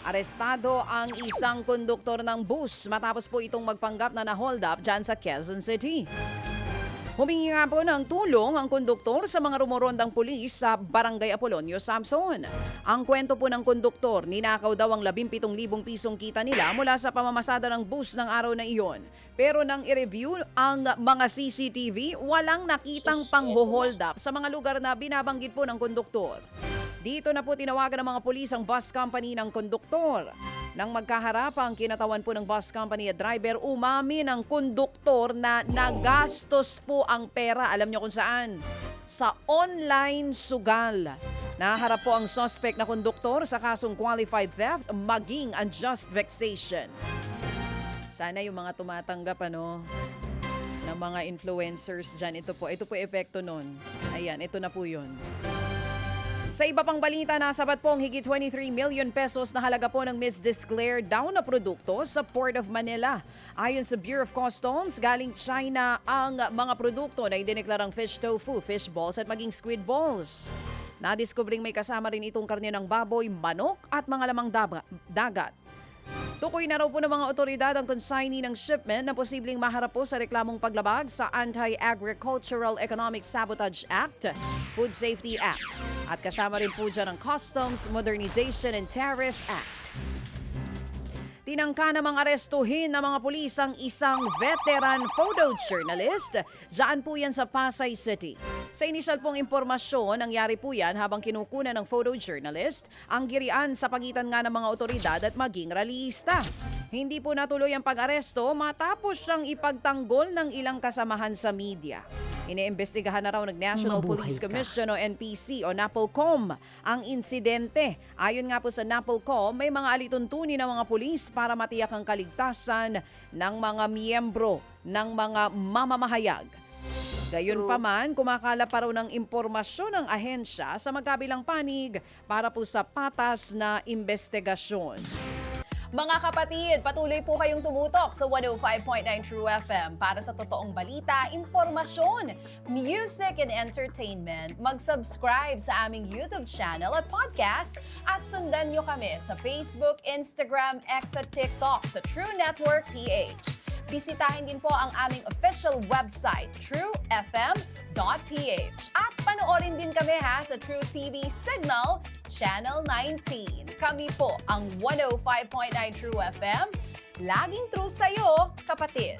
Arestado ang isang konduktor ng bus matapos po itong magpanggap na na-hold up dyan sa Quezon City. Humingi nga po ng tulong ang konduktor sa mga rumorondang pulis sa Barangay Apolonio, Samson. Ang kwento po ng konduktor, ninakaw daw ang 17,000 pisong kita nila mula sa pamamasada ng bus ng araw na iyon. Pero nang i-review ang mga CCTV, walang nakitang pang-hold up sa mga lugar na binabanggit po ng konduktor. Dito na po tinawagan ng mga pulis ang bus company ng konduktor. Nang magkaharap ang kinatawan po ng bus company at driver, umamin ang konduktor na nagastos po ang pera. Alam niyo kung saan? Sa online sugal. Naharap po ang suspect na konduktor sa kasong qualified theft maging unjust vexation. Sana yung mga tumatanggap ng mga influencers dyan. Ito po epekto nun. Ayan, ito na po yun. Sa iba pang balita, nasabat po ang higit 23 million pesos na halaga po ng misdeclare down na produkto sa Port of Manila. Ayon sa Bureau of Customs, galing China ang mga produkto na idineklarang fish tofu, fish balls at maging squid balls. Nadiskubring may kasama rin itong karne ng baboy, manok at mga lamang dagat. Tukoy na raw po ng mga otoridad ang consignee ng shipment na posibleng maharap po sa reklamong paglabag sa Anti-Agricultural Economic Sabotage Act, Food Safety Act. At kasama rin po dyan ang Customs Modernization and Tariff Act. Tinangka namang arestuhin ng mga pulis ang isang veteran photojournalist. Diyan po yan sa Pasay City. Sa inisyal pong impormasyon, nangyari po yan habang kinukunan ng photojournalist ang girian sa pagitan nga ng mga otoridad at maging rallyista. Hindi po natuloy ang pag-aresto matapos siyang ipagtanggol ng ilang kasamahan sa media. Iniimbestigahan na raw ng National Police Commission o NPC o NAPOLCOM ang insidente. Ayon nga po sa NAPOLCOM, may mga alituntunin ng mga pulis para matiyak ang kaligtasan ng mga miyembro ng mga mamamahayag. Gayunpaman, kumakala pa raw ng impormasyon ng ahensya sa magkabilang panig para po sa patas na investigasyon. Mga kapatid, patuloy po kayong tumutok sa 105.9 True FM para sa totoong balita, impormasyon, music and entertainment. Mag-subscribe sa aming YouTube channel at podcast at sundan nyo kami sa Facebook, Instagram, X at TikTok sa True Network PH. Bisitahin din po ang aming official website, truefm.ph. At panoorin din kami sa True TV Signal, Channel 19. Kami po ang 105.9 True FM. Laging true sa'yo, kapatid.